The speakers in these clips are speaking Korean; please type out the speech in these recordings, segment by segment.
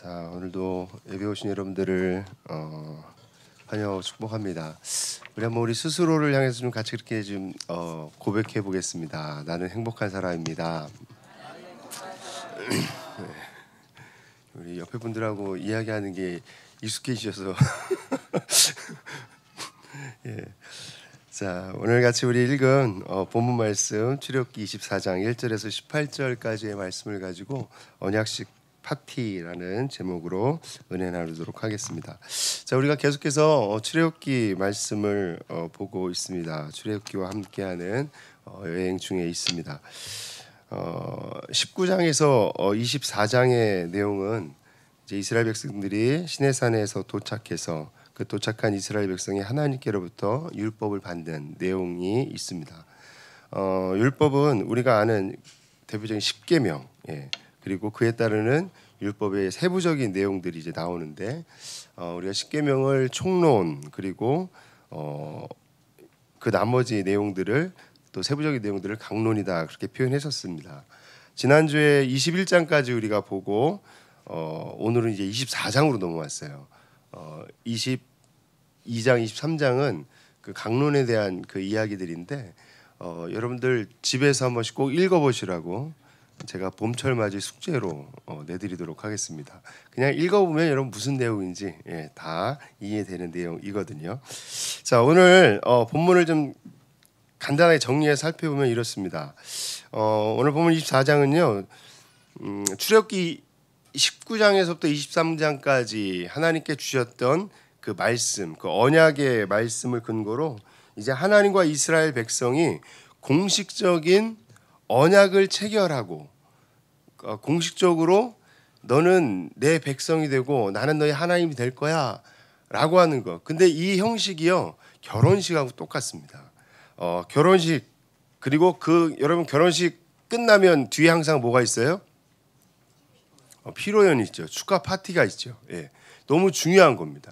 자, 오늘도 예배 오신 여러분들을 환영하고 축복합니다. 우리 스스로를 향해서 좀 같이 그렇게 좀 고백해 보겠습니다. 나는 행복한 사람입니다. 우리 옆에 분들하고 이야기하는 게 익숙해지셔서 예. 자, 오늘 같이 우리 읽은 본문 말씀 출애굽기 24장 1절에서 18절까지의 말씀을 가지고 언약식 파티라는 제목으로 은혜 나누도록 하겠습니다. 자, 우리가 계속해서 출애굽기 말씀을 보고 있습니다. 출애굽기와 함께하는 여행 중에 있습니다. 19장에서 24장의 내용은 이제 이스라엘 백성들이 시내산에서 도착해서 그 도착한 이스라엘 백성이 하나님께로부터 율법을 받는 내용이 있습니다. 율법은 우리가 아는 대표적인 십계명, 그리고 그에 따르는 율법의 세부적인 내용들이 이제 나오는데 우리가 십계명을 총론 그리고 그 나머지 내용들을 또 세부적인 내용들을 강론이다 그렇게 표현했었습니다. 지난주에 21장까지 우리가 보고 오늘은 이제 24장으로 넘어왔어요. 22장, 23장은 그 강론에 대한 그 이야기들인데 여러분들 집에서 한 번씩 꼭 읽어보시라고 제가 봄철 맞이 숙제로 내드리도록 하겠습니다. 그냥 읽어보면 여러분 무슨 내용인지 다 이해되는 내용이거든요. 자, 오늘 본문을 좀 간단하게 정리해 살펴보면 이렇습니다. 오늘 본문 24장은요. 출애굽기 19장에서부터 23장까지 하나님께 주셨던 그 말씀, 그 언약의 말씀을 근거로 이제 하나님과 이스라엘 백성이 공식적인 언약을 체결하고 공식적으로 너는 내 백성이 되고 나는 너의 하나님이 될 거야 라고 하는 거. 근데 이 형식이요 결혼식하고 똑같습니다. 결혼식 그리고 여러분 결혼식 끝나면 뒤에 항상 뭐가 있어요? 피로연이 있죠. 축하 파티가 있죠. 너무 중요한 겁니다.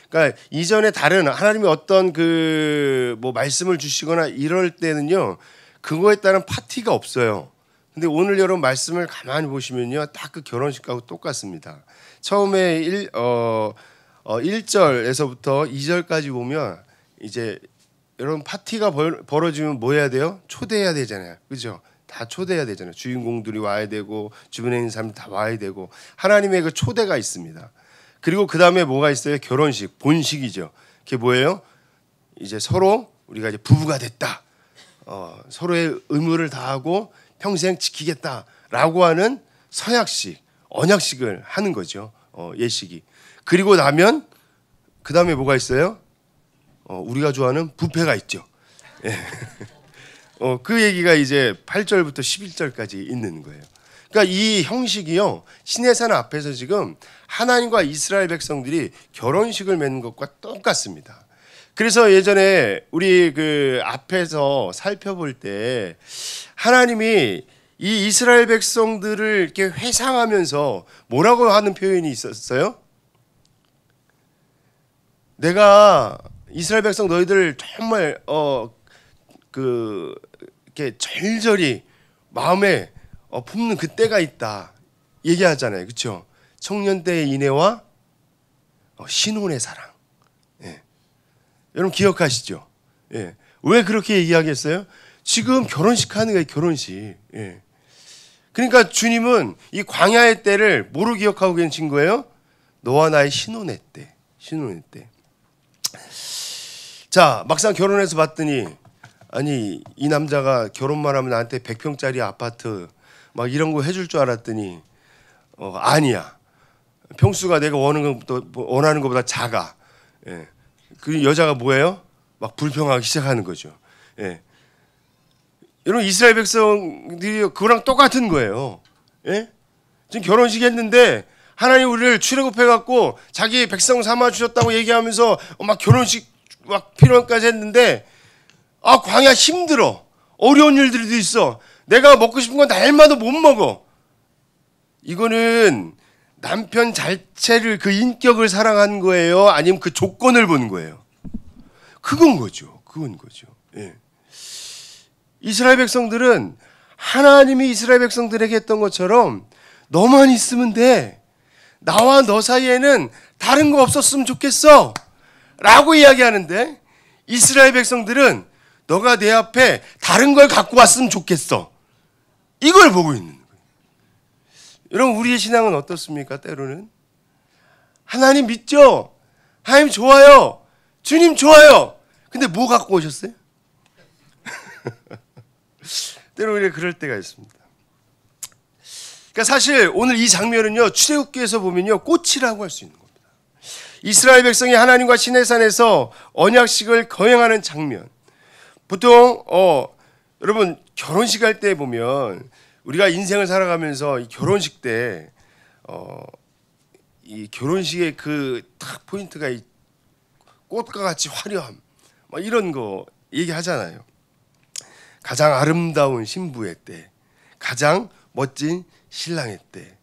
그러니까 이전에 다른 하나님이 어떤 뭐 말씀을 주시거나 이럴 때는요 그거에 따른 파티가 없어요. 근데 오늘 여러분 말씀을 가만히 보시면요 딱 그 결혼식하고 똑같습니다. 처음에 1절에서부터 2절까지 보면 이제 여러분 파티가 벌어지면 뭐 해야 돼요? 초대해야 되잖아요. 그죠? 다 초대해야 되잖아요. 주인공들이 와야 되고 주변에 있는 사람들 다 와야 되고 하나님의 그 초대가 있습니다. 그리고 그 다음에 뭐가 있어요? 결혼식, 본식이죠. 그게 뭐예요? 이제 서로 우리가 이제 부부가 됐다. 서로의 의무를 다하고 평생 지키겠다라고 하는 서약식, 언약식을 하는 거죠. 예식이. 그리고 나면 그 다음에 뭐가 있어요? 우리가 좋아하는 뷔페가 있죠. 그 얘기가 이제 8절부터 11절까지 있는 거예요. 그러니까 이 형식이요 시내산 앞에서 지금 하나님과 이스라엘 백성들이 결혼식을 맺는 것과 똑같습니다. 그래서 예전에 우리 그 앞에서 살펴볼 때 하나님이 이 이스라엘 백성들을 이렇게 회상하면서 뭐라고 하는 표현이 있었어요? 내가 이스라엘 백성 너희들 정말 이렇게 절절히 마음에 품는 그때가 있다 얘기하잖아요. 그렇죠? 청년 때의 인애와 신혼의 사랑. 여러분 기억하시죠? 왜 그렇게 얘기하겠어요? 지금 결혼식 하는 거예요. 결혼식. 그러니까 주님은 이 광야의 때를 뭐로 기억하고 계신 거예요? 너와 나의 신혼의 때. 신혼의 때. 자, 막상 결혼해서 봤더니 아니 이 남자가 결혼만 하면 나한테 100평짜리 아파트 막 이런 거 해줄 줄 알았더니 아니야. 평수가 내가 원하는 것보다 작아. 그 여자가 뭐예요? 막 불평하기 시작하는 거죠. 여러분 이스라엘 백성들이 그거랑 똑같은 거예요. 지금 결혼식 했는데 하나님 우리를 출애굽해갖고 자기 백성 삼아 주셨다고 얘기하면서 막 결혼식 막 필요까지 했는데 광야 힘들어. 어려운 일들도 있어. 내가 먹고 싶은 건 날마다 못 먹어. 이거는 남편 자체를 그 인격을 사랑하는 거예요? 아니면 그 조건을 보는 거예요? 그건 거죠. 이스라엘 백성들은 하나님이 이스라엘 백성들에게 했던 것처럼 너만 있으면 돼. 나와 너 사이에는 다른 거 없었으면 좋겠어 라고 이야기하는데 이스라엘 백성들은 너가 내 앞에 다른 걸 갖고 왔으면 좋겠어 이걸 보고 있는 거예요. 여러분 우리의 신앙은 어떻습니까? 때로는 하나님 믿죠? 하나님 좋아요. 주님 좋아요. 근데 뭐 갖고 오셨어요? 때로 우리가 그럴 때가 있습니다. 그러니까 사실 오늘 이 장면은요 출애굽기에서 보면요 꽃이라고 할 수 있는 겁니다. 이스라엘 백성이 하나님과 시내산에서 언약식을 거행하는 장면. 보통 여러분 결혼식 할 때 보면 우리가 인생을 살아가면서 이 결혼식 때 이 결혼식의 그 딱 포인트가 이 꽃과 같이 화려함, 뭐 이런 거 얘기하잖아요. 가장 아름다운 신부의 때, 가장 멋진 신랑의 때.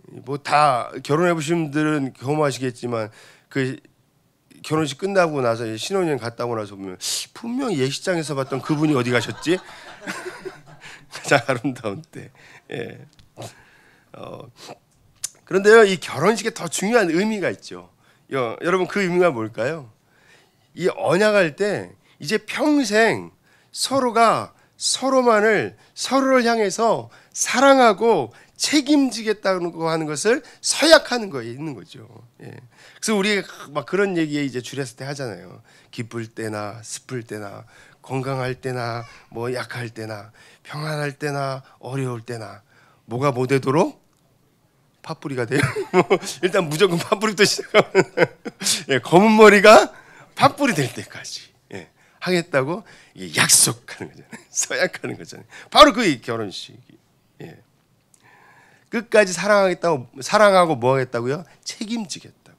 뭐 다 결혼해 보신 분들은 경험하시겠지만 그 결혼식 끝나고 나서 신혼여행 갔다 오고 나서 보면 분명히 예식장에서 봤던 그분이 어디 가셨지? 가장 아름다운 때. 예. 그런데요, 이 결혼식에 더 중요한 의미가 있죠. 여러분 그 의미가 뭘까요? 이 언약할 때 이제 평생 서로가 서로를 향해서 사랑하고 책임지겠다고 하는 것을 서약하는 거에 있는 거죠. 예. 그래서 우리가 막 그런 얘기에 이제 주례할 때 하잖아요. 기쁠 때나 슬플 때나 건강할 때나 뭐 약할 때나 평안할 때나 어려울 때나 뭐가 뭐 되도록 팥뿌리가 돼요. 일단 무조건 팥뿌리부터 시작하면 예, 검은 머리가 팥뿌리 될 때까지 예, 하겠다고 약속하는 거잖아요. 서약하는 거잖아요. 바로 그 결혼식이. 예. 끝까지 사랑하고 뭐 하겠다고요? 책임지겠다고.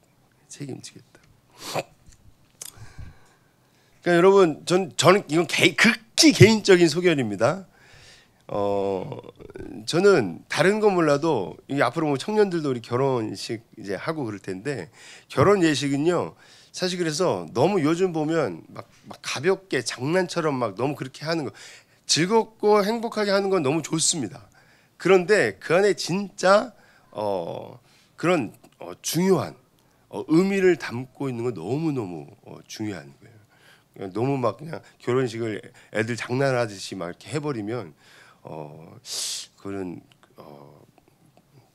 그러니까 여러분 저는 이건 극히 개인적인 소견입니다. 저는 다른 거 몰라도 이 앞으로 뭐 청년들도 우리 결혼식 이제 하고 그럴 텐데 결혼 예식은요 사실 그래서 너무 요즘 보면 막 가볍게 장난처럼 막 너무 그렇게 하는 거 즐겁고 행복하게 하는 건 너무 좋습니다. 그런데 그 안에 진짜 그런 중요한 의미를 담고 있는 건 너무 중요한 거예요. 너무 막 그냥 결혼식을 애들 장난하듯이 막 이렇게 해버리면 그런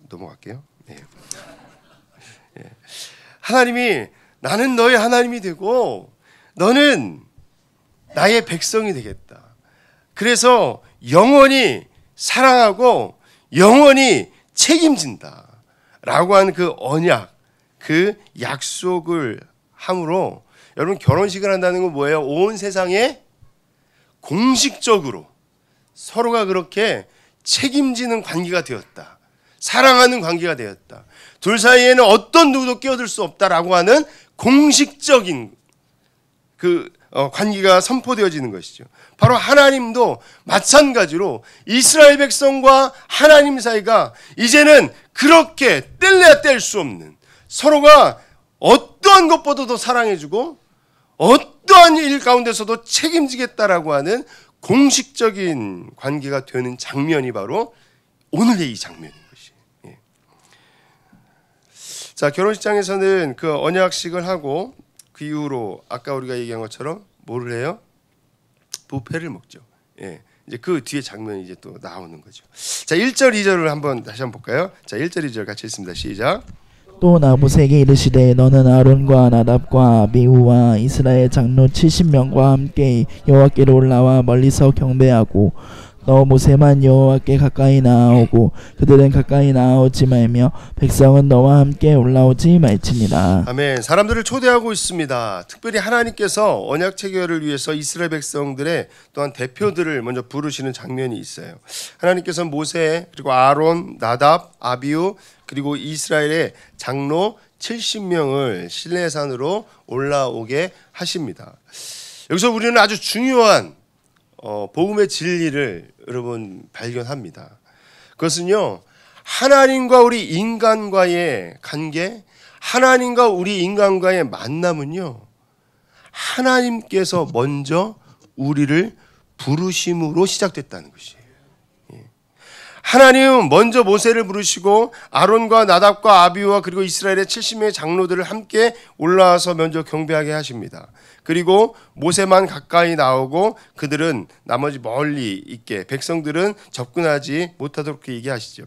넘어갈게요. 네. 네. 하나님이 나는 너의 하나님이 되고 너는 나의 백성이 되겠다. 그래서 영원히 사랑하고 영원히 책임진다라고 하는 그 언약, 그 약속을 함으로 여러분 결혼식을 한다는 건 뭐예요? 온 세상에 공식적으로 서로가 그렇게 책임지는 관계가 되었다. 사랑하는 관계가 되었다. 둘 사이에는 어떤 누구도 끼어들 수 없다라고 하는 공식적인 그 관계가 선포되어지는 것이죠. 바로 하나님도 마찬가지로 이스라엘 백성과 하나님 사이가 이제는 그렇게 뗄래야 뗄 수 없는 서로가 어떠한 것보다도 사랑해주고 어떠한 일 가운데서도 책임지겠다라고 하는 공식적인 관계가 되는 장면이 바로 오늘의 이 장면인 것이에요. 자, 결혼식장에서는 그 언약식을 하고 그 이후로 아까 우리가 얘기한 것처럼 뭐를 해요? 뷔페를 먹죠. 예. 이제 그 뒤에 장면이 이제 또 나오는 거죠. 자, 1절, 2절을 다시 한번 볼까요? 자, 1절, 2절 같이 읽습니다. 시작. 또 나봇에게 이르시되 너는 아론과 나답과 아비후와 이스라엘 장로 70명과 함께 여호와께로 올라와 멀리서 경배하고 너 모세만 여호와께 가까이 나아오고 그들은 가까이 나아오지 말며 백성은 너와 함께 올라오지 말지니라. 아멘. 사람들을 초대하고 있습니다. 특별히 하나님께서 언약 체결을 위해서 이스라엘 백성들의 또한 대표들을 먼저 부르시는 장면이 있어요. 하나님께서 모세 그리고 아론, 나답, 아비후 그리고 이스라엘의 장로 70명을 시내산으로 올라오게 하십니다. 여기서 우리는 아주 중요한 복음의 진리를 여러분 발견합니다. 그것은요, 하나님과 우리 인간과의 관계, 하나님과 우리 인간과의 만남은요, 하나님께서 먼저 우리를 부르심으로 시작됐다는 것이에요. 하나님은 먼저 모세를 부르시고 아론과 나답과 아비후와 그리고 이스라엘의 70명의 장로들을 함께 올라와서 먼저 경배하게 하십니다. 그리고 모세만 가까이 나오고 그들은 나머지 멀리 있게, 백성들은 접근하지 못하도록 얘기하시죠.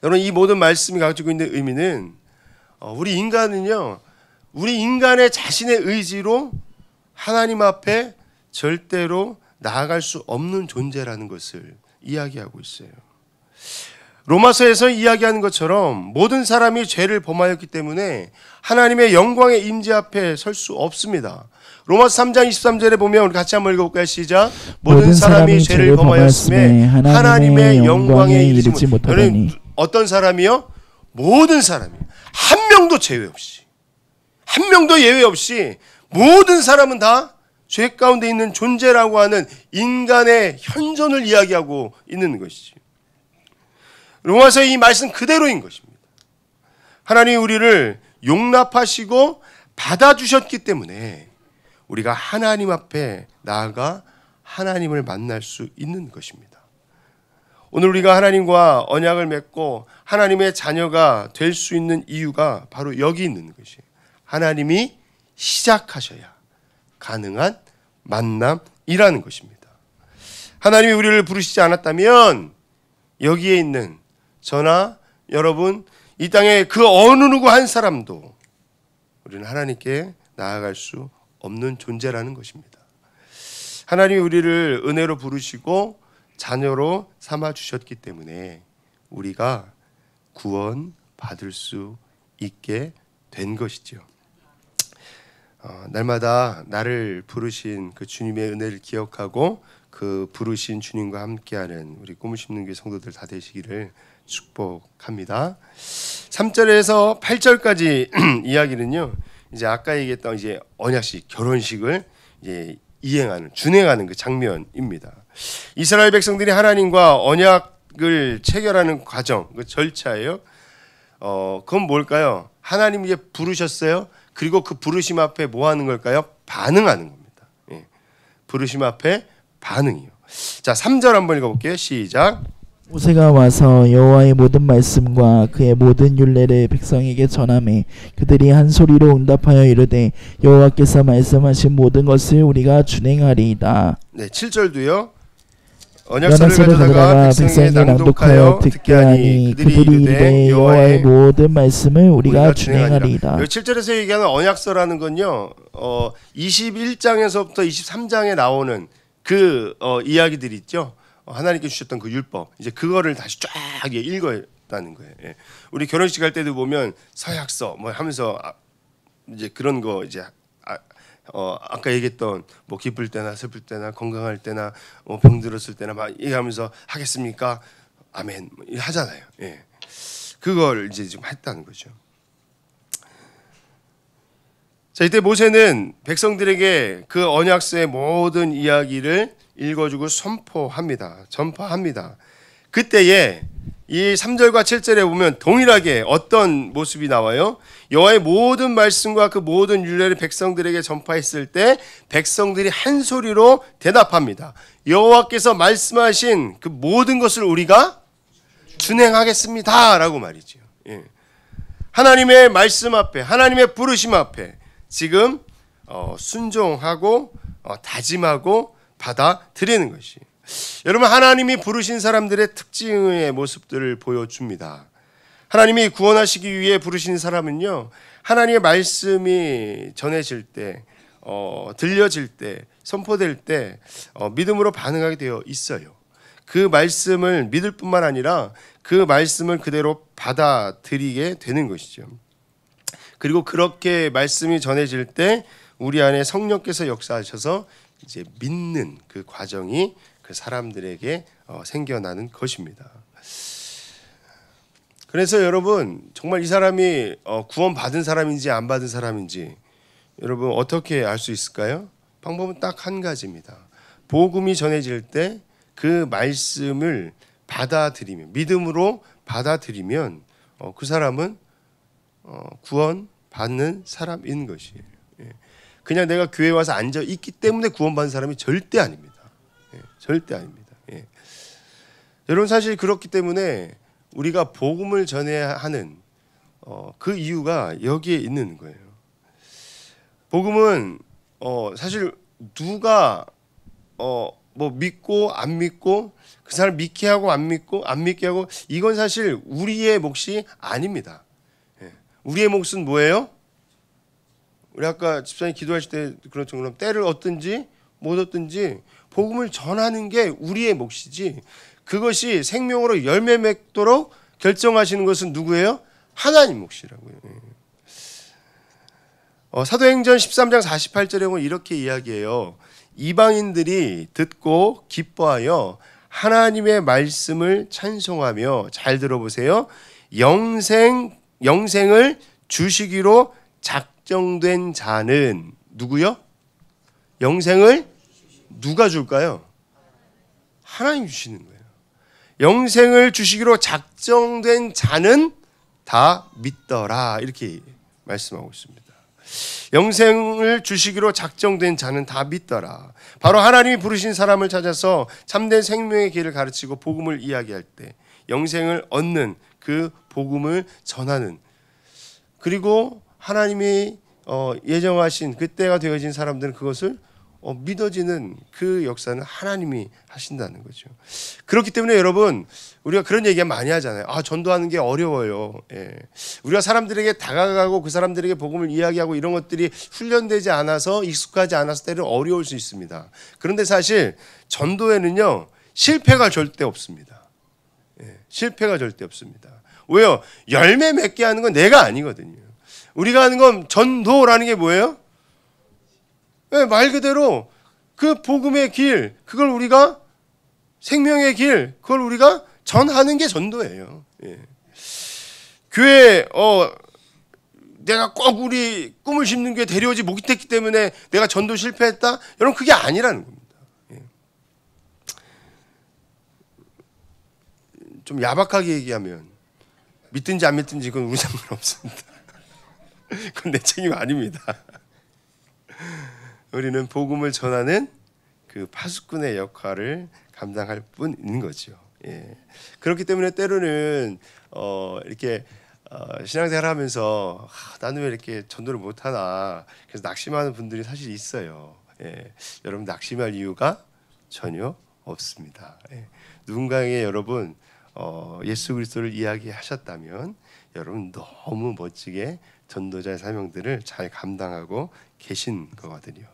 여러분, 이 모든 말씀이 가지고 있는 의미는 우리 인간은요, 우리 인간의 자신의 의지로 하나님 앞에 절대로 나아갈 수 없는 존재라는 것을 이야기하고 있어요. 로마서에서 이야기하는 것처럼 모든 사람이 죄를 범하였기 때문에 하나님의 영광의 임재 앞에 설 수 없습니다. 로마서 3장 23절에 보면 우리 같이 한번 읽어볼까요? 시작. 모든 사람이 죄를 범하였음에 하나님의 영광에 이르지 못하더니. 어떤 사람이요? 모든 사람이, 한 명도 제외 없이, 한 명도 예외 없이 모든 사람은 다 죄 가운데 있는 존재라고 하는 인간의 현존을 이야기하고 있는 것이지. 로마서의 이 말씀 그대로인 것입니다. 하나님이 우리를 용납하시고 받아주셨기 때문에 우리가 하나님 앞에 나아가 하나님을 만날 수 있는 것입니다. 오늘 우리가 하나님과 언약을 맺고 하나님의 자녀가 될 수 있는 이유가 바로 여기 있는 것이에요. 하나님이 시작하셔야 가능한 만남이라는 것입니다. 하나님이 우리를 부르시지 않았다면 여기에 있는 저나 여러분, 이 땅에 그 어느 누구 한 사람도 우리는 하나님께 나아갈 수 없는 존재라는 것입니다. 하나님이 우리를 은혜로 부르시고 자녀로 삼아 주셨기 때문에 우리가 구원받을 수 있게 된 것이죠. 날마다 나를 부르신 그 주님의 은혜를 기억하고 그 부르신 주님과 함께하는 우리 꿈을 심는 교회 성도들 다 되시기를 축복합니다. 3절에서 8절까지 이야기는요, 이제 아까 얘기했던 이제 언약식 결혼식을 이제 준행하는 그 장면입니다. 이스라엘 백성들이 하나님과 언약을 체결하는 과정, 그 절차예요. 그건 뭘까요? 하나님 이제 부르셨어요. 그리고 그 부르심 앞에 뭐 하는 걸까요? 반응하는 겁니다. 예. 부르심 앞에 반응이요. 자, 3절 한번 읽어볼게요. 시작. 모세가 와서 여호와의 모든 말씀과 그의 모든 율례를 백성에게 전하매 그들이 한 소리로 응답하여 이르되 여호와께서 말씀하신 모든 것을 우리가 준행하리이다. 네, 7절도요. 언약서를 가져다가 백성에게 낭독하여 듣게 하니 그들이 이르되 여호와의 모든 말씀을 우리가 준행하리이다. 7절에서 얘기하는 언약서라는 건요, 21장에서부터 23장에 나오는 그 이야기들이 있죠. 하나님께 주셨던 그 율법, 이제 그거를 다시 쫙 읽었다는 거예요. 예. 우리 결혼식 할 때도 보면 서약서 뭐 하면서 이제 그런 거 이제 아까 얘기했던 뭐 기쁠 때나 슬플 때나 건강할 때나 병들었을 때나 막 얘기하면서 하겠습니까? 아멘 하잖아요. 예. 그걸 이제 좀 했다는 거죠. 자, 이때 모세는 백성들에게 그 언약서의 모든 이야기를 읽어주고 전파합니다. 그때에 이 3절과 7절에 보면 동일하게 어떤 모습이 나와요? 여호와의 모든 말씀과 그 모든 율례를 백성들에게 전파했을 때 백성들이 한 소리로 대답합니다. 여호와께서 말씀하신 그 모든 것을 우리가 준행하겠습니다 라고 말이죠. 예. 하나님의 말씀 앞에, 하나님의 부르심 앞에 지금 순종하고 다짐하고 받아들이는 것이, 여러분, 하나님이 부르신 사람들의 특징의 모습들을 보여줍니다. 하나님이 구원하시기 위해 부르신 사람은요, 하나님의 말씀이 전해질 때, 들려질 때, 선포될 때 믿음으로 반응하게 되어 있어요. 그 말씀을 믿을 뿐만 아니라 그 말씀을 그대로 받아들이게 되는 것이죠. 그리고 그렇게 말씀이 전해질 때 우리 안에 성령께서 역사하셔서 이제 믿는 그 과정이 그 사람들에게 생겨나는 것입니다. 그래서 여러분, 정말 이 사람이 구원받은 사람인지 안 받은 사람인지 여러분 어떻게 알 수 있을까요? 방법은 딱 한 가지입니다. 복음이 전해질 때 그 말씀을 받아들이면, 믿음으로 받아들이면 그 사람은 구원받는 사람인 것이에요. 그냥 내가 교회에 와서 앉아 있기 때문에 구원받는 사람이 절대 아닙니다. 절대 아닙니다. 여러분 사실 그렇기 때문에 우리가 복음을 전해야 하는 그 이유가 여기에 있는 거예요. 복음은 사실 누가 뭐 믿고 안 믿고 그 사람 믿게 하고 안 믿고 안 믿게 하고 이건 사실 우리의 몫이 아닙니다. 우리의 몫은 뭐예요? 우리 아까 집사님 기도하실 때 그런 것처럼 때를 얻든지 못 얻든지 복음을 전하는 게 우리의 몫이지 그것이 생명으로 열매 맺도록 결정하시는 것은 누구예요? 하나님 몫이라고요. 사도행전 13장 48절에 보면 이렇게 이야기해요. 이방인들이 듣고 기뻐하여 하나님의 말씀을 찬송하며 잘 들어보세요. 영생을 주시기로 작정된 자는 누구요? 영생을 누가 줄까요? 하나님 주시는 거예요. 영생을 주시기로 작정된 자는 다 믿더라 이렇게 말씀하고 있습니다. 영생을 주시기로 작정된 자는 다 믿더라. 바로 하나님이 부르신 사람을 찾아서 참된 생명의 길을 가르치고 복음을 이야기할 때 영생을 얻는 그 복음을 전하는 그리고 하나님이 예정하신 그때가 되어진 사람들은 그것을 믿어지는 그 역사는 하나님이 하신다는 거죠. 그렇기 때문에 여러분 우리가 그런 얘기 많이 하잖아요. 전도하는 게 어려워요. 우리가 사람들에게 다가가고 그 사람들에게 복음을 이야기하고 이런 것들이 훈련되지 않아서 익숙하지 않아서 때로 어려울 수 있습니다. 그런데 사실 전도에는요 실패가 절대 없습니다. 실패가 절대 없습니다. 왜요? 열매 맺게 하는 건 내가 아니거든요. 우리가 하는 건 전도라는 게 뭐예요? 말 그대로 그 복음의 길, 그걸 우리가 생명의 길, 그걸 우리가 전하는 게 전도예요. 교회 내가 꼭 우리 꿈을 심는 게 데려오지 못했기 때문에 내가 전도 실패했다? 여러분 그게 아니라는 겁니다. 좀 야박하게 얘기하면 믿든지 안 믿든지 그건 우리 상관없습니다. 그건 내 책임 아닙니다. 우리는 복음을 전하는 그 파수꾼의 역할을 감당할 뿐인 거죠. 그렇기 때문에 때로는 이렇게 신앙생활 하면서 나는 왜 이렇게 전도를 못하나 그래서 낙심하는 분들이 사실 있어요. 여러분 낙심할 이유가 전혀 없습니다. 누군가에게 여러분 예수 그리스도를 이야기하셨다면 여러분 너무 멋지게 전도자의 사명들을 잘 감당하고 계신 거거든요.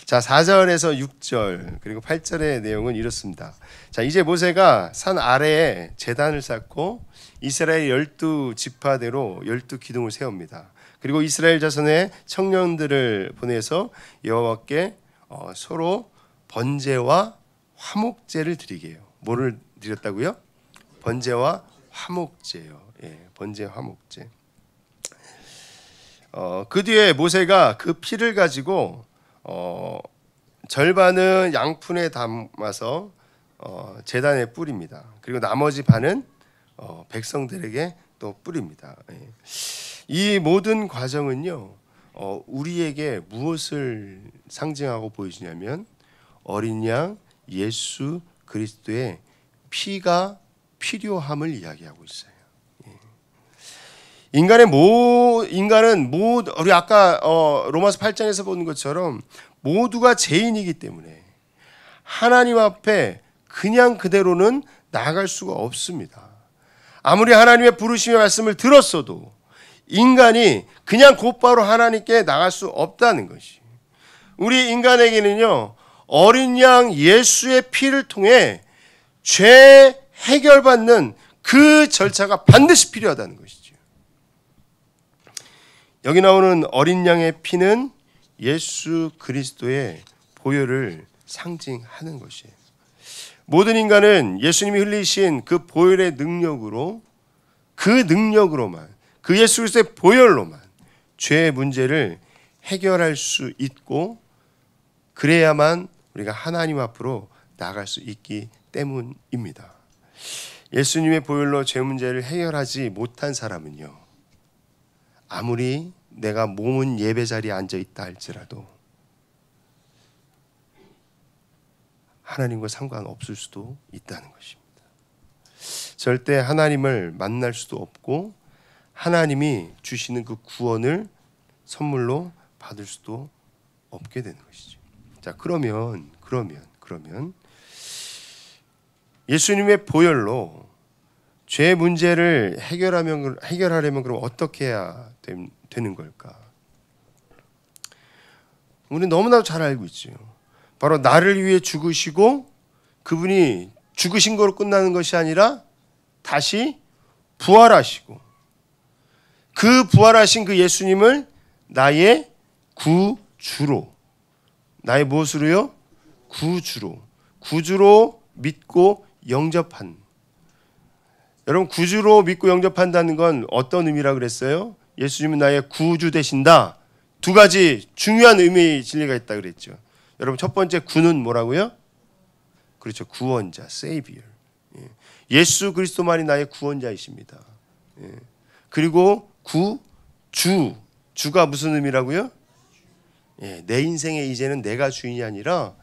자, 4절에서 6절 그리고 8절의 내용은 이렇습니다. 자, 이제 모세가 산 아래에 제단을 쌓고 이스라엘 12지파대로 12기둥을 세웁니다. 그리고 이스라엘 자손의 청년들을 보내서 여호와께 서로 번제와 화목제를 드리게 해요. 뭐를 드렸다고요? 번제와 화목제요. 번제 화목제. 그 뒤에 모세가 그 피를 가지고 절반은 양푼에 담아서 제단에 뿌립니다. 그리고 나머지 반은 백성들에게 또 뿌립니다. 이 모든 과정은요 우리에게 무엇을 상징하고 보여주냐면 어린 양 예수 그리스도의 피가 필요함을 이야기하고 있어요. 인간은 우리 아까 로마서 8장에서 본 것처럼 모두가 죄인이기 때문에 하나님 앞에 그냥 그대로는 나아갈 수가 없습니다. 아무리 하나님의 부르심의 말씀을 들었어도 인간이 그냥 곧바로 하나님께 나갈 수 없다는 것이. 우리 인간에게는요 어린 양 예수의 피를 통해 죄 해결받는 그 절차가 반드시 필요하다는 것이죠. 여기 나오는 어린 양의 피는 예수 그리스도의 보혈을 상징하는 것이에요. 모든 인간은 예수님이 흘리신 그 보혈의 능력으로만 그 예수 그리스도의 보혈로만 죄의 문제를 해결할 수 있고 그래야만 우리가 하나님 앞으로 나아갈 수 있기 때문입니다. 예수님의 보혈로 죄 문제를 해결하지 못한 사람은요 아무리 내가 몸은 예배 자리에 앉아 있다 할지라도 하나님과 상관없을 수도 있다는 것입니다. 절대 하나님을 만날 수도 없고 하나님이 주시는 그 구원을 선물로 받을 수도 없게 되는 것이죠. 자, 그러면 예수님의 보혈로 죄 문제를 해결하려면 그럼 어떻게 해야 되는 걸까? 우리는 너무나도 잘 알고 있죠. 바로 나를 위해 죽으시고 그분이 죽으신 거로 끝나는 것이 아니라 다시 부활하시고 그 부활하신 그 예수님을 나의 구주로, 나의 무엇으로요? 구주로 믿고 영접한. 여러분, 구주로 믿고 영접한다는 건 어떤 의미라 그랬어요? 예수님은 나의 구주 되신다. 두 가지 중요한 의미의 진리가 있다 그랬죠. 여러분, 첫 번째 구는 뭐라고요? 그렇죠, 구원자, Savior. 예수 그리스도만이 나의 구원자이십니다. 그리고 주가 무슨 의미라고요? 내 인생의 이제는 내가 주인이 아니라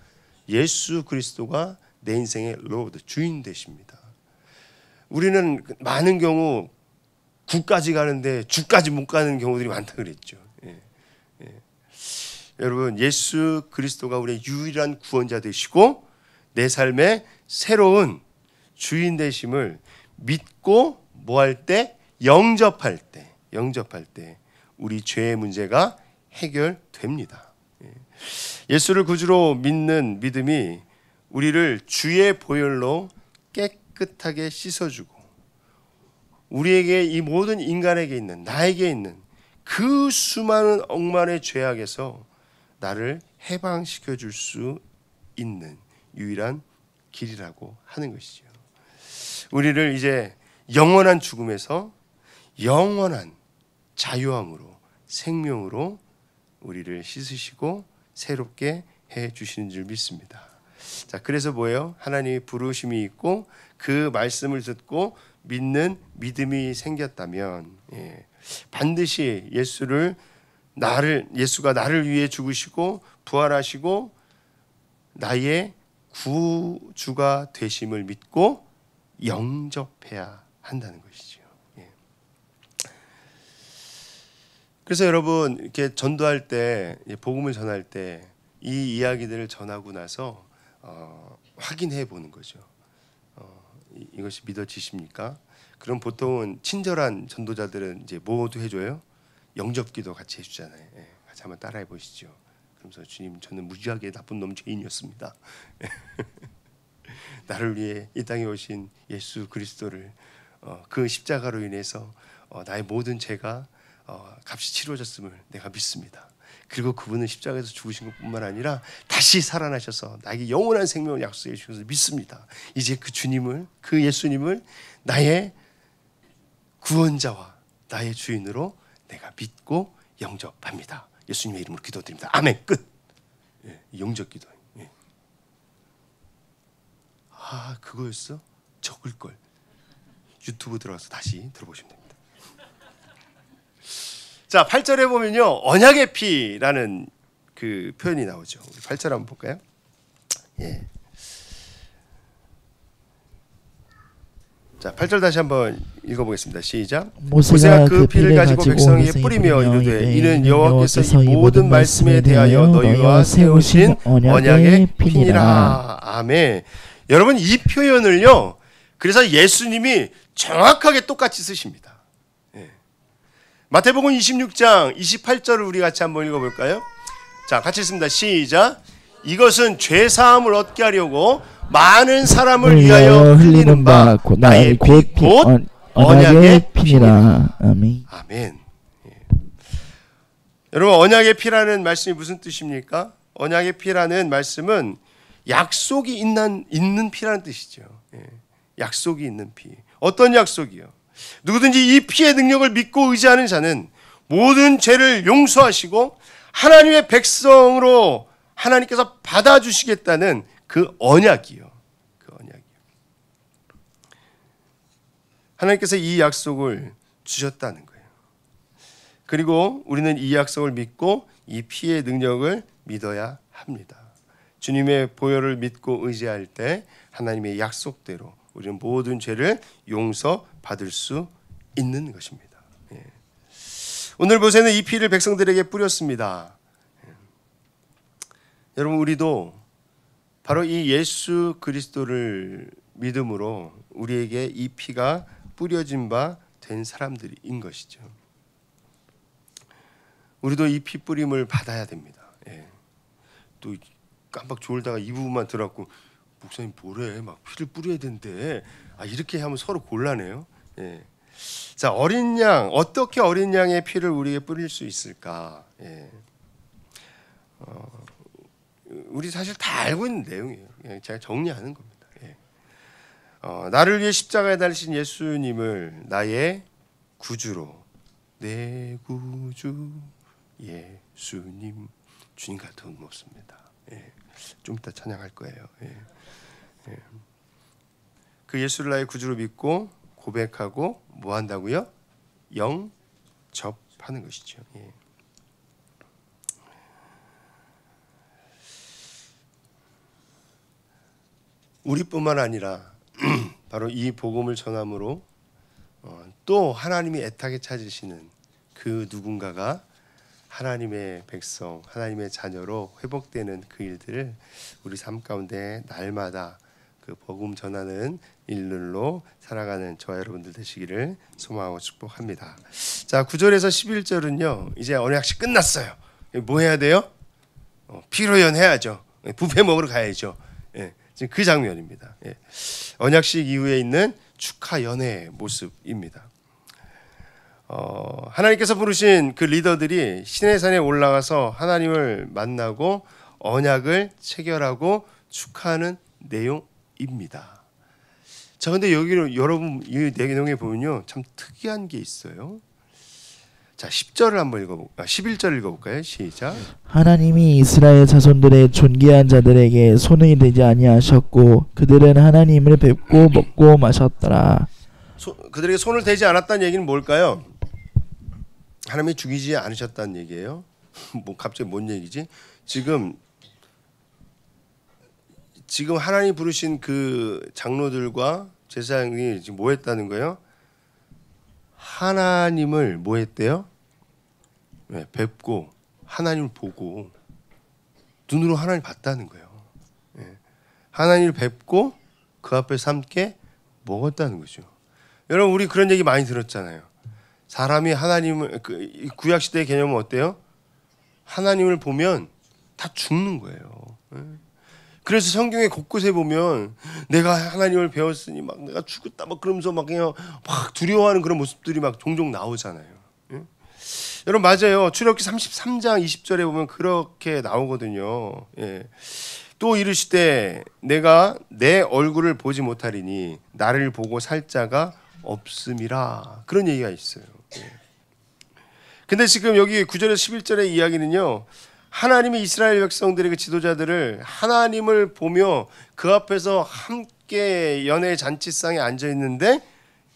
예수 그리스도가 내 인생의 로드, 주인 되십니다. 우리는 많은 경우 구까지 가는데 주까지 못 가는 경우들이 많다 그랬죠. 여러분, 예수 그리스도가 우리의 유일한 구원자 되시고 내 삶의 새로운 주인 되심을 믿고 뭐 할 때? 영접할 때 우리 죄의 문제가 해결됩니다. 예수를 구주로 믿는 믿음이 우리를 주의 보혈로 깨끗하게 씻어주고 우리에게 이 모든 인간에게 있는 나에게 있는 그 수많은 억만의 죄악에서 나를 해방시켜 줄 수 있는 유일한 길이라고 하는 것이죠. 우리를 이제 영원한 죽음에서 영원한 자유함으로 생명으로 우리를 씻으시고 새롭게 해 주시는 줄 믿습니다. 자, 그래서 뭐예요? 하나님의 부르심이 있고 그 말씀을 듣고 믿는 믿음이 생겼다면 반드시 예수가 나를 위해 죽으시고 부활하시고 나의 구주가 되심을 믿고 영접해야 한다는 것이죠. 그래서 여러분, 이렇게 전도할 때, 복음을 전할 때 이 이야기들을 전하고 나서 확인해 보는 거죠. 이것이 믿어지십니까? 그럼 보통은 친절한 전도자들은 이제 뭐도 해줘요? 영접기도 같이 해주잖아요. 같이 한번 따라해 보시죠. 그러면서 주님, 저는 무지하게 나쁜 놈 죄인이었습니다. 나를 위해 이 땅에 오신 예수 그리스도를 그 십자가로 인해서 나의 모든 죄가 값이 치러졌음을 내가 믿습니다. 그리고 그분은 십자가에서 죽으신 것뿐만 아니라 다시 살아나셔서 나에게 영원한 생명을 약속해 주셔서 믿습니다. 이제 그 주님을, 그 예수님을 나의 구원자와 나의 주인으로 내가 믿고 영접합니다. 예수님의 이름으로 기도드립니다. 아멘. 끝. 영접기도. 아, 그거였어? 적을 걸. 유튜브 들어가서 다시 들어보시면 됩니다. 자, 8절에 보면요, 언약의 피라는 그 표현이 나오죠. 우리 8절 한번 볼까요? 자, 8절 다시 한번 읽어보겠습니다. 시작. 모세가 그 피를 가지고 백성에게 뿌리며 이르되 이는 여호와께서 이 모든 말씀에 대하여 너희와 세우신 언약의 피니라. 아멘. 여러분, 이 표현을요, 그래서 예수님이 정확하게 똑같이 쓰십니다. 마태복음 26장 28절을 우리 같이 한번 읽어볼까요? 자, 같이 읽습니다. 시작. 이것은 죄사함을 얻게 하려고 많은 사람을 위하여 흘리는 바 나의 피 곧 언약의 피니라. 아멘. 아멘. 여러분, 언약의 피라는 말씀이 무슨 뜻입니까? 언약의 피라는 말씀은 약속이 있는 피라는 뜻이죠. 약속이 있는 피. 어떤 약속이요? 누구든지 이 피의 능력을 믿고 의지하는 자는 모든 죄를 용서하시고 하나님의 백성으로 하나님께서 받아주시겠다는 그 언약이요. 그 언약이요. 하나님께서 이 약속을 주셨다는 거예요. 그리고 우리는 이 약속을 믿고 이 피의 능력을 믿어야 합니다. 주님의 보혈을 믿고 의지할 때 하나님의 약속대로 우리는 모든 죄를 용서받을 수 있는 것입니다. 오늘 모세는 이 피를 백성들에게 뿌렸습니다. 여러분, 우리도 바로 이 예수 그리스도를 믿음으로 우리에게 이 피가 뿌려진 바 된 사람들인 것이죠. 우리도 이 피 뿌림을 받아야 됩니다. 또 깜빡 졸다가 이 부분만 들었고, 목사님 뭐래? 막 피를 뿌려야 된대. 이렇게 하면 서로 곤란해요. 자, 어린 양, 어떻게 어린 양의 피를 우리에게 뿌릴 수 있을까? 우리 사실 다 알고 있는 내용이에요. 제가 정리하는 겁니다. 나를 위해 십자가에 달리신 예수님을 나의 구주로, 내 구주 예수님, 주님 같은 없습니다. 좀 이따 찬양할 거예요. 그 예수를 나의 구주로 믿고 고백하고 뭐 한다고요? 영접하는 것이죠. 우리뿐만 아니라 바로 이 복음을 전함으로 또 하나님이 애타게 찾으시는 그 누군가가 하나님의 백성, 하나님의 자녀로 회복되는 그 일들을 우리 삶 가운데 날마다 그 복음 전하는 일들로 살아가는 저와 여러분들 되시기를 소망하고 축복합니다. 자, 9절에서 11절은요. 이제 언약식 끝났어요. 뭐 해야 돼요? 피로연해야죠. 뷔페 먹으러 가야죠. 지금 그 장면입니다. 언약식 이후에 있는 축하 연회의 모습입니다. 하나님께서 부르신 그 리더들이 시내산에 올라가서 하나님을 만나고 언약을 체결하고 축하하는 내용입니다. 자, 근데 여기는 여러분 이 내용에 보면요, 참 특이한 게 있어요. 자, 10절을 한번 읽어볼까요? 11절 읽어볼까요? 시작. 하나님이 이스라엘 자손들의 존귀한 자들에게 손이 되지 아니하셨고 그들은 하나님을 뵙고 먹고 마셨더라. 그들에게 손을 대지 않았다는 얘기는 뭘까요? 하나님이 죽이지 않으셨다는 얘기예요. 뭐 갑자기 뭔 얘기지? 지금 하나님 부르신 그 장로들과 제사장이 지금 뭐 했다는 거예요? 하나님을 뭐 했대요? 뵙고 하나님을 보고 눈으로 하나님 봤다는 거예요. 하나님을 뵙고 그 앞에서 함께 먹었다는 거죠. 여러분, 우리 그런 얘기 많이 들었잖아요. 사람이 하나님을, 구약 시대의 개념은 어때요? 하나님을 보면 다 죽는 거예요. 그래서 성경에 곳곳에 보면 내가 하나님을 배웠으니 막 내가 죽었다 막 그러면서 막 그냥 막 두려워하는 그런 모습들이 막 종종 나오잖아요. 여러분, 맞아요. 출애굽기 33장 20절에 보면 그렇게 나오거든요. 또 이르시되 내가 내 얼굴을 보지 못하리니 나를 보고 살 자가 없음이라, 그런 얘기가 있어요. 근데 지금 여기 9절에서 11절의 이야기는요, 하나님이 이스라엘 백성들의 그 지도자들을 하나님을 보며 그 앞에서 함께 연회 잔치상에 앉아 있는데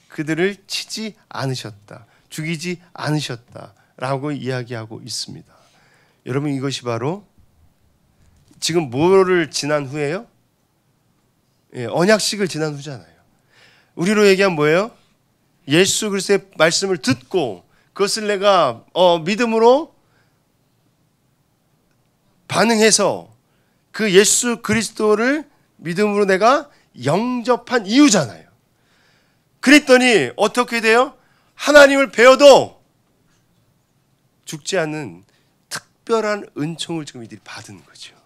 그들을 치지 않으셨다, 죽이지 않으셨다라고 이야기하고 있습니다. 여러분, 이것이 바로 지금 뭐를 지난 후에요? 언약식을 지난 후잖아요. 우리로 얘기하면 뭐예요? 예수 그리스도의 말씀을 듣고 그것을 내가 믿음으로 반응해서 그 예수 그리스도를 믿음으로 내가 영접한 이유잖아요. 그랬더니 어떻게 돼요? 하나님을 배워도 죽지 않는 특별한 은총을 지금 이들이 받은 거죠.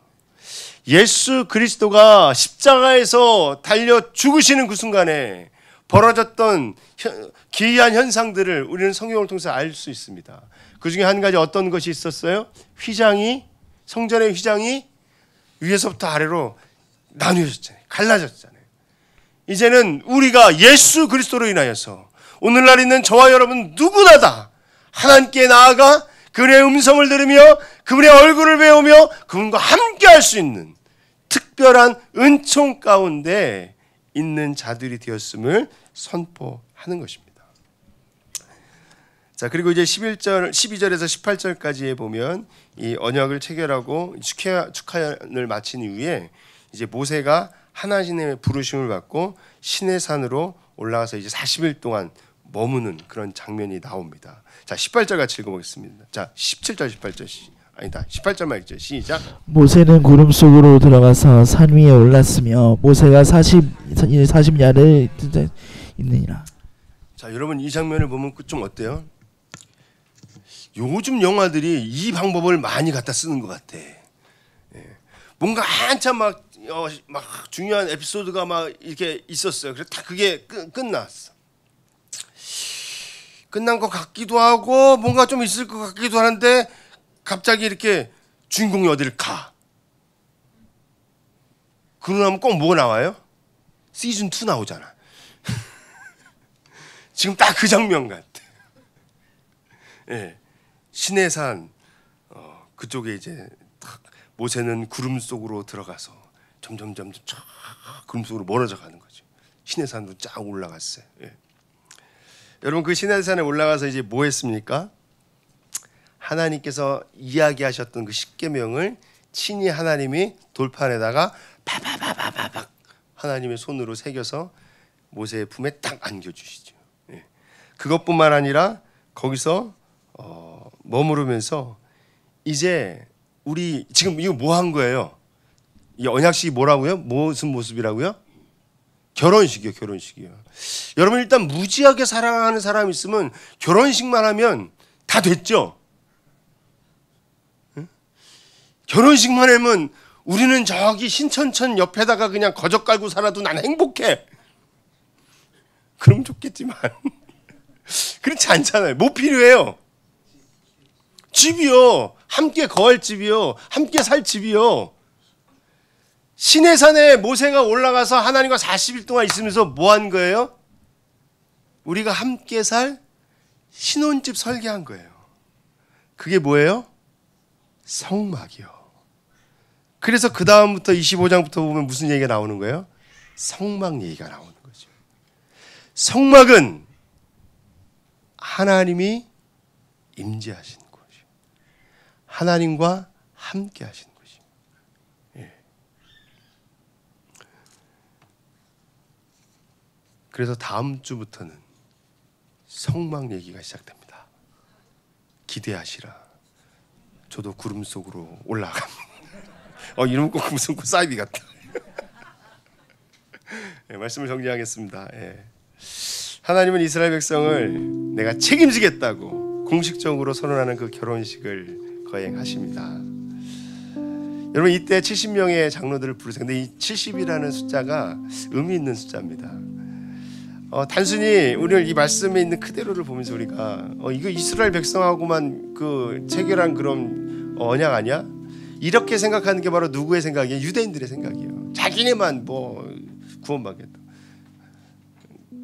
예수 그리스도가 십자가에서 달려 죽으시는 그 순간에 벌어졌던 기이한 현상들을 우리는 성경을 통해서 알 수 있습니다. 그 중에 한 가지 어떤 것이 있었어요? 성전의 휘장이 위에서부터 아래로 나뉘어졌잖아요. 갈라졌잖아요. 이제는 우리가 예수 그리스도로 인하여서 오늘날 있는 저와 여러분 누구나 다 하나님께 나아가 그분의 음성을 들으며 그분의 얼굴을 배우며 그분과 함께 할 수 있는 특별한 은총 가운데 있는 자들이 되었음을 선포하는 것입니다. 자, 그리고 이제 12절에서 18절까지에 보면 이 언약을 체결하고 축하연을 마친 이후에 이제 모세가 하나님의 부르심을 받고 시내산으로 올라가서 이제 40일 동안 머무는 그런 장면이 나옵니다. 자, 18절 같이 읽어보겠습니다. 자, 17절 18절 아니다. 18절만 읽죠. 시작. 모세는 구름 속으로 들어가서 산 위에 올랐으며 모세가 40야를 있느니라. 자, 여러분 이 장면을 보면 좀 어때요? 요즘 영화들이 이 방법을 많이 갖다 쓰는 것 같아. 예. 뭔가 한참 막 중요한 에피소드가 막 이렇게 있었어요. 그래서 다 그게 끝났어. 끝난 것 같기도 하고 뭔가 좀 있을 것 같기도 하는데 갑자기 이렇게 주인공이 어디를 가. 그러고 나면 꼭 뭐가 나와요? 시즌 2 나오잖아. 지금 딱 그 장면 같아. 예. 시내산 그쪽에 이제 딱 모세는 구름 속으로 들어가서 점점 쫙 구름 속으로 멀어져 가는 거죠. 시내산으로 쫙 올라갔어요. 예. 여러분 그 시내산에 올라가서 이제 뭐 했습니까? 하나님께서 이야기하셨던 그 십계명을 친히 하나님이 돌판에다가 바바바바박 하나님의 손으로 새겨서 모세의 품에 딱 안겨주시죠. 예. 그것뿐만 아니라 거기서 머무르면서 이제 우리 지금 이거 뭐 한 거예요? 이 언약식이 뭐라고요? 무슨 모습이라고요? 결혼식이요, 결혼식이요. 여러분 일단 무지하게 사랑하는 사람이 있으면 결혼식만 하면 다 됐죠. 응? 결혼식만 하면 우리는 저기 신천천 옆에다가 그냥 거적 깔고 살아도 난 행복해. 그럼 좋겠지만 그렇지 않잖아요. 뭐 필요해요? 집이요. 함께 거할 집이요. 함께 살 집이요. 시내산에 모세가 올라가서 하나님과 40일 동안 있으면서 뭐 한 거예요? 우리가 함께 살 신혼집 설계한 거예요. 그게 뭐예요? 성막이요. 그래서 그 다음부터 25장부터 보면 무슨 얘기가 나오는 거예요? 성막 얘기가 나오는 거죠. 성막은 하나님이 임재하시는 곳이요. 하나님과 함께 하시는 곳이요. 예. 그래서 다음 주부터는 성막 얘기가 시작됩니다. 기대하시라. 저도 구름 속으로 올라갑니다. 이름 꼭 무슨 사이비 같다. 예, 말씀을 정리하겠습니다. 예. 하나님은 이스라엘 백성을 내가 책임지겠다고 공식적으로 선언하는 그 결혼식을 거행하십니다. 여러분 이때 70명의 장로들을 부르세요. 근데 이 70이라는 숫자가 의미 있는 숫자입니다. 단순히 오늘 이 말씀에 있는 그대로를 보면서 우리가 이거 이스라엘 백성하고만 그 체결한 그런 언약 아니야? 이렇게 생각하는 게 바로 누구의 생각이에요? 유대인들의 생각이에요. 자기네만 뭐 구원받겠다.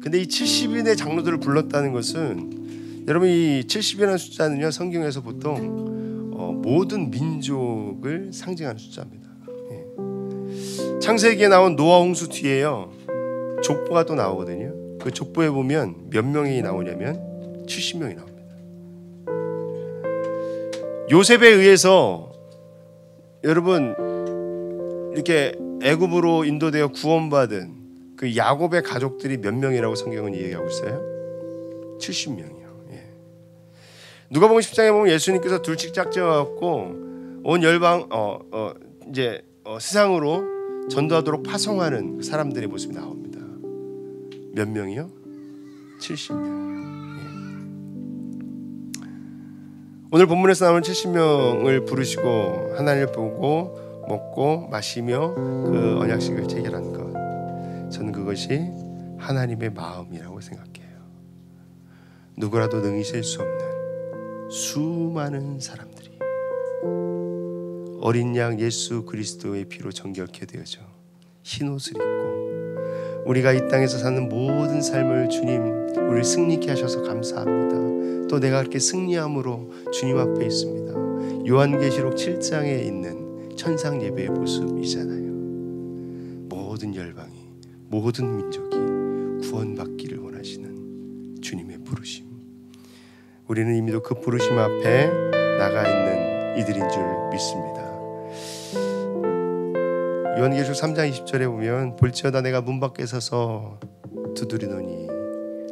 근데 이 70인의 장로들을 불렀다는 것은 여러분 이 70이라는 숫자는요 성경에서 보통 모든 민족을 상징하는 숫자입니다. 예. 창세기에 나온 노아 홍수 뒤에요 족보가 또 나오거든요. 그 족보에 보면 몇 명이 나오냐면 70명이 나옵니다. 요셉에 의해서 여러분 이렇게 애굽으로 인도되어 구원받은 그 야곱의 가족들이 몇 명이라고 성경은 얘기하고 있어요? 70명이요. 예. 누가복음 10장에 보면 예수님께서 둘씩 짝지어갖고 온 열방 이제 세상으로 전도하도록 파송하는 그 사람들의 모습이 나옵니다. 몇 명이요? 70명이요. 예. 오늘 본문에서 나오는 70명을 부르시고 하나님을 보고 먹고 마시며 그 언약식을 체결한 것, 저는 그것이 하나님의 마음이라고 생각해요. 누구라도 능히 셀 수 없는 수많은 사람들이 어린 양 예수 그리스도의 피로 정결케 되어져 흰옷을 입고 우리가 이 땅에서 사는 모든 삶을 주님 우리를 승리케 하셔서 감사합니다. 또 내가 그렇게 승리함으로 주님 앞에 있습니다. 요한계시록 7장에 있는 천상 예배의 모습이잖아요. 모든 열방이 모든 민족이 구원받기를 원하시는 주님의 부르심. 우리는 이미도 그 부르심 앞에 나가 있는 이들인 줄 믿습니다. 요한계시록 3장 20절에 보면 볼지어다 내가 문 밖에 서서 두드리노니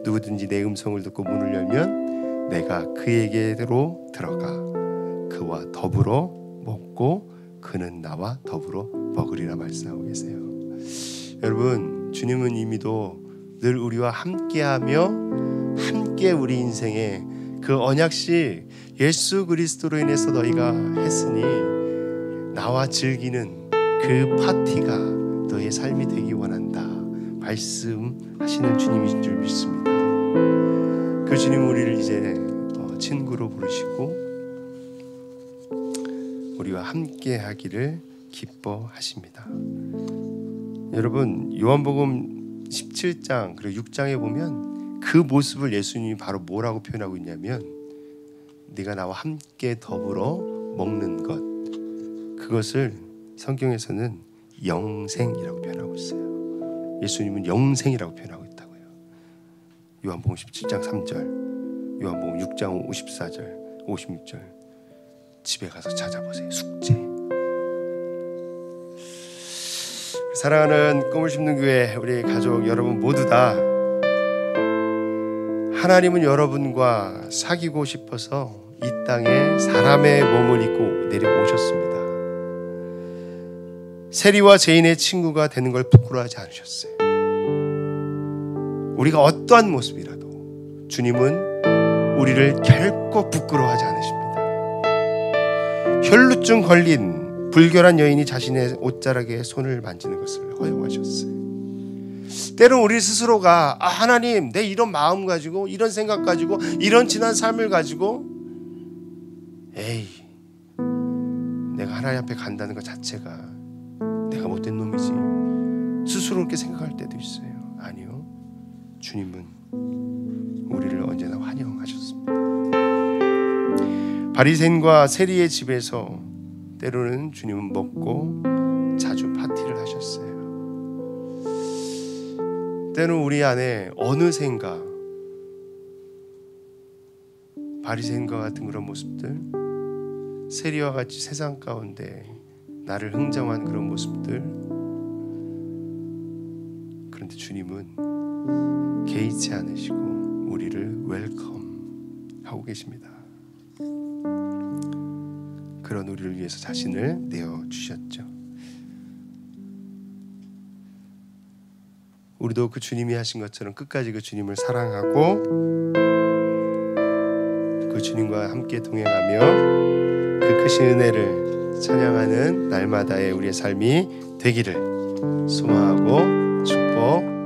누구든지 내 음성을 듣고 문을 열면 내가 그에게로 들어가 그와 더불어 먹고 그는 나와 더불어 먹으리라 말씀하고 계세요. 여러분, 주님은 이미도 늘 우리와 함께하며 함께 우리 인생에 그 언약식 예수 그리스도로 인해서 너희가 했으니 나와 즐기는 그 파티가 너의 삶이 되기 원한다 말씀하시는 주님이신 줄 믿습니다. 그 주님 우리를 이제 친구로 부르시고 우리와 함께 하기를 기뻐하십니다. 여러분, 요한복음 17장 그리고 6장에 보면 그 모습을 예수님이 바로 뭐라고 표현하고 있냐면 네가 나와 함께 더불어 먹는 것, 그것을 성경에서는 영생이라고 표현하고 있어요. 예수님은 영생이라고 표현하고 있다고요. 요한복음 17장 3절, 요한복음 6장 54절 56절 집에 가서 찾아보세요. 숙제. 사랑하는 꿈을 심는 교회 우리 가족 여러분 모두 다 하나님은 여러분과 사귀고 싶어서 이 땅에 사람의 몸을 입고 내려오셨습니다. 세리와 죄인의 친구가 되는 걸 부끄러워하지 않으셨어요. 우리가 어떠한 모습이라도 주님은 우리를 결코 부끄러워하지 않으십니다. 혈루증 걸린 불결한 여인이 자신의 옷자락에 손을 만지는 것을 허용하셨어요. 때론 우리 스스로가 하나님 내 이런 마음 가지고 이런 생각 가지고 이런 지난 삶을 가지고 에이 내가 하나님 앞에 간다는 것 자체가 내가 못된 놈이지 스스로 그렇게 생각할 때도 있어요. 아니요, 주님은 우리를 언제나 환영하셨습니다. 바리새인과 세리의 집에서 때로는 주님은 먹고 자주 파티를 하셨어요. 때로는 우리 안에 어느샌가 바리새인과 같은 그런 모습들, 세리와 같이 세상 가운데 나를 흥정한 그런 모습들, 그런데 주님은 개의치 않으시고 우리를 웰컴 하고 계십니다. 그런 우리를 위해서 자신을 내어주셨죠. 우리도 그 주님이 하신 것처럼 끝까지 그 주님을 사랑하고 그 주님과 함께 동행하며 그 크신 은혜를 찬양하는 날마다의 우리의 삶이 되기를 소망하고 축복합니다.